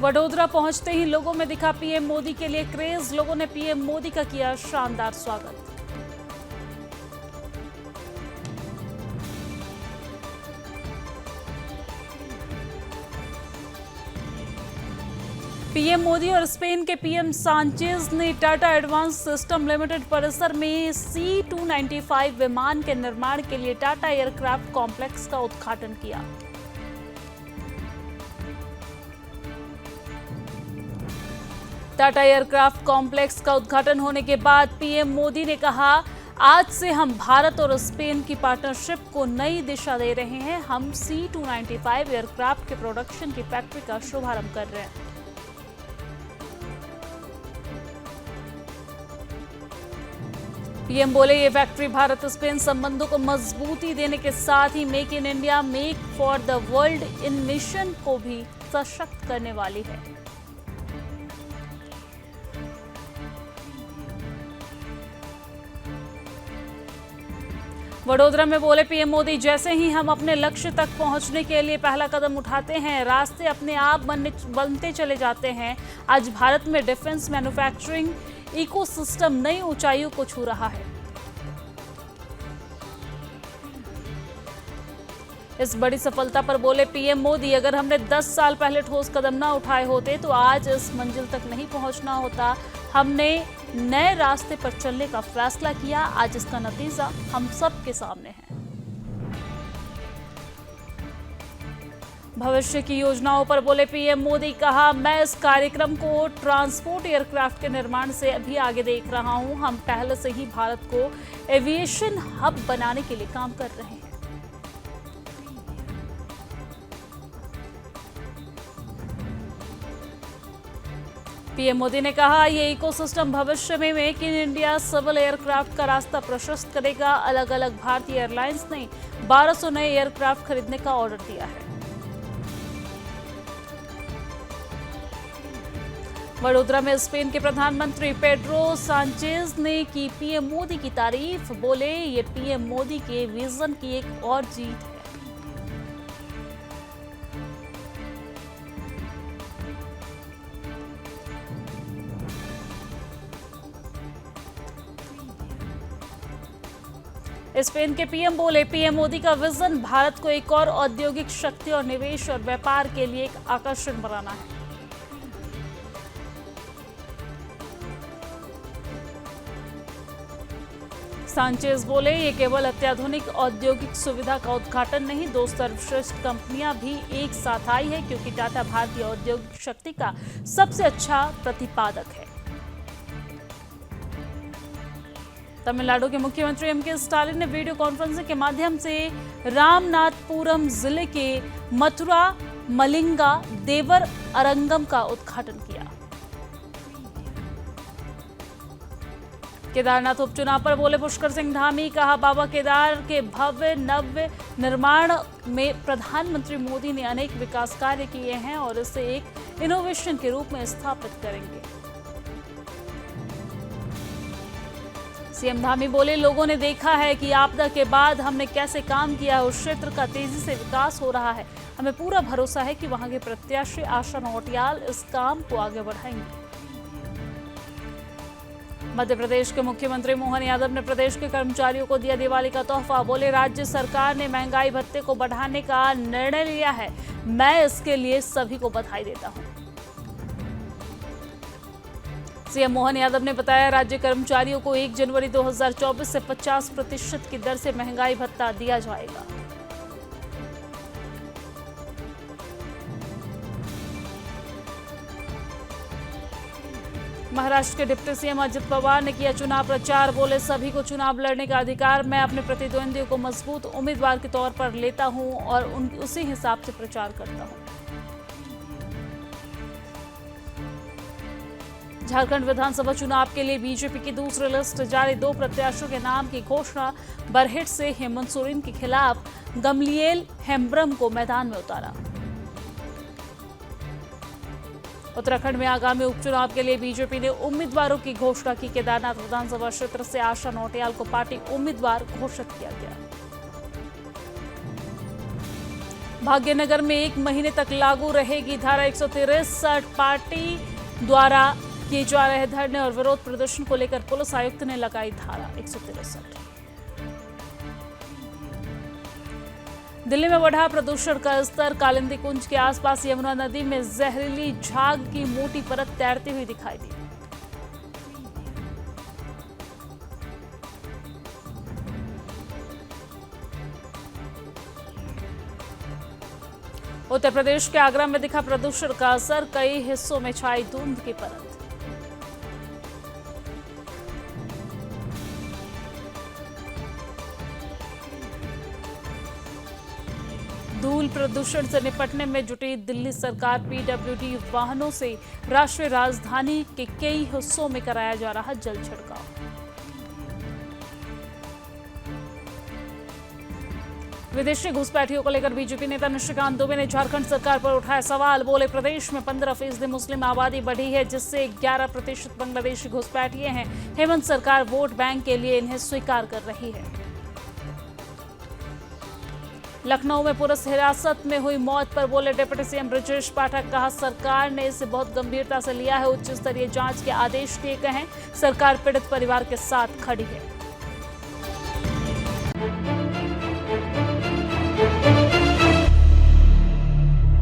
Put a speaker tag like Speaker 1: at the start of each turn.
Speaker 1: वडोदरा पहुंचते ही लोगों में दिखा पीएम मोदी के लिए क्रेज। लोगों ने पीएम मोदी का किया शानदार स्वागत। पीएम मोदी और स्पेन के पीएम सांचेज ने टाटा एडवांस सिस्टम लिमिटेड परिसर में C-295 विमान के निर्माण के लिए टाटा एयरक्राफ्ट कॉम्प्लेक्स का उद्घाटन किया। टाटा एयरक्राफ्ट कॉम्प्लेक्स का उद्घाटन होने के बाद पीएम मोदी ने कहा, आज से हम भारत और स्पेन की पार्टनरशिप को नई दिशा दे रहे हैं। हम C-295 एयरक्राफ्ट के प्रोडक्शन की फैक्ट्री का शुभारंभ कर रहे हैं। पीएम बोले, ये फैक्ट्री भारत स्पेन संबंधों को मजबूती देने के साथ ही make in India make for the world इन मिशन को भी सशक्त करने वाली है। वडोदरा में बोले पीएम मोदी, जैसे ही हम अपने लक्ष्य तक पहुंचने के लिए पहला कदम उठाते हैं, रास्ते अपने आप बनते चले जाते हैं। आज भारत में डिफेंस मैन्युफैक्चरिंग इकोसिस्टम नई ऊंचाइयों को छू रहा है। इस बड़ी सफलता पर बोले पीएम मोदी, अगर हमने 10 साल पहले ठोस कदम ना उठाए होते तो आज इस मंजिल तक नहीं पहुंचना होता। हमने नए रास्ते पर चलने का फैसला किया। आज इसका नतीजा हम सब के सामने है। भविष्य की योजनाओं पर बोले पीएम मोदी, कहा, मैं इस कार्यक्रम को ट्रांसपोर्ट एयरक्राफ्ट के निर्माण से अभी आगे देख रहा हूं। हम पहले से ही भारत को एविएशन हब बनाने के लिए काम कर रहे हैं। पीएम मोदी ने कहा, ये इकोसिस्टम भविष्य में make in India civil aircraft का रास्ता प्रशस्त करेगा। अलग अलग भारतीय एयरलाइंस ने 1200 नए एयरक्राफ्ट खरीदने का ऑर्डर दिया है। वडोदरा में स्पेन के प्रधानमंत्री पेड्रो सांचेज ने की पीएम मोदी की तारीफ। बोले, ये पीएम मोदी के विजन की एक और जीत है। स्पेन के पीएम बोले, पीएम मोदी का विजन भारत को एक और औद्योगिक शक्ति और निवेश और व्यापार के लिए एक आकर्षण बनाना है। सांचेज बोले, ये केवल अत्याधुनिक औद्योगिक सुविधा का उद्घाटन नहीं, दो सर्वश्रेष्ठ कंपनियां भी एक साथ आई है, क्योंकि टाटा भारतीय औद्योगिक शक्ति का सबसे अच्छा प्रतिपादक है। तमिलनाडु के मुख्यमंत्री एम.के. स्टालिन ने वीडियो कॉन्फ्रेंसिंग के माध्यम से रामनाथपुरम जिले के मथुरा मलिंगा देवर अरंगम का उद्घाटन किया। केदारनाथ उपचुनाव पर बोले पुष्कर सिंह धामी, कहा, बाबा केदार के भव्य नव्य निर्माण में प्रधानमंत्री मोदी ने अनेक विकास कार्य किए हैं और इसे एक इनोवेशन के रूप में स्थापित करेंगे। सीएम धामी बोले, लोगों ने देखा है कि आपदा के बाद हमने कैसे काम किया। उस क्षेत्र का तेजी से विकास हो रहा है। हमें पूरा भरोसा है कि वहां के प्रत्याशी आशा नौटियाल इस काम को आगे बढ़ाएंगे। मध्य प्रदेश के मुख्यमंत्री मोहन यादव ने प्रदेश के कर्मचारियों को दिया दिवाली का तोहफा। बोले, राज्य सरकार ने महंगाई भत्ते को बढ़ाने का निर्णय लिया है। मैं इसके लिए सभी को बधाई देता हूं। सीएम मोहन यादव ने बताया, राज्य कर्मचारियों को 1 जनवरी 2024 से 50% की दर से महंगाई भत्ता दिया जाएगा। महाराष्ट्र के डिप्टी सीएम अजित पवार ने किया चुनाव प्रचार। बोले, सभी को चुनाव लड़ने का अधिकार। मैं अपने प्रतिद्वंदियों को मजबूत उम्मीदवार के तौर पर लेता हूं और उसी हिसाब से प्रचार करता हूं। झारखंड विधानसभा चुनाव के लिए बीजेपी की दूसरी लिस्ट जारी। 2 प्रत्याशियों के नाम की घोषणा। बरहेट से हेमंत सोरेन के खिलाफ गमलिएल हेम्ब्रम को मैदान में उतारा। उत्तराखंड में आगामी उपचुनाव के लिए बीजेपी ने उम्मीदवारों की घोषणा की। केदारनाथ विधानसभा क्षेत्र से आशा नौटियाल को पार्टी उम्मीदवार घोषित किया गया। भाग्यनगर में 1 महीने तक लागू रहेगी धारा 163। पार्टी द्वारा किए जा रहे धरने और विरोध प्रदर्शन को लेकर पुलिस आयुक्त ने लगाई धारा 163। दिल्ली में बढ़ा प्रदूषण का स्तर। कालिंदी कुंज के आसपास यमुना नदी में जहरीली झाग की मोटी परत तैरती हुई दिखाई दी। उत्तर प्रदेश के आगरा में दिखा प्रदूषण का असर। कई हिस्सों में छाई धुंध की परत। धूल प्रदूषण से निपटने में जुटी दिल्ली सरकार। पीडब्ल्यूडी वाहनों से राष्ट्रीय राजधानी के कई हिस्सों में कराया जा रहा जल छिड़काव। विदेशी घुसपैठियों को लेकर बीजेपी नेता निशिकांत दुबे ने झारखंड सरकार पर उठाया सवाल। बोले, प्रदेश में 15% मुस्लिम आबादी बढ़ी है, जिससे 11% बांग्लादेशी घुसपैठिए हैं। हेमंत सरकार वोट बैंक के लिए इन्हें स्वीकार कर रही है। लखनऊ में पुलिस हिरासत में हुई मौत पर बोले डिप्टी सीएम ब्रजेश पाठक। कहा, सरकार ने इसे बहुत गंभीरता से लिया है। उच्च स्तरीय जांच के आदेश दिए गए हैं। सरकार पीड़ित परिवार के साथ खड़ी है।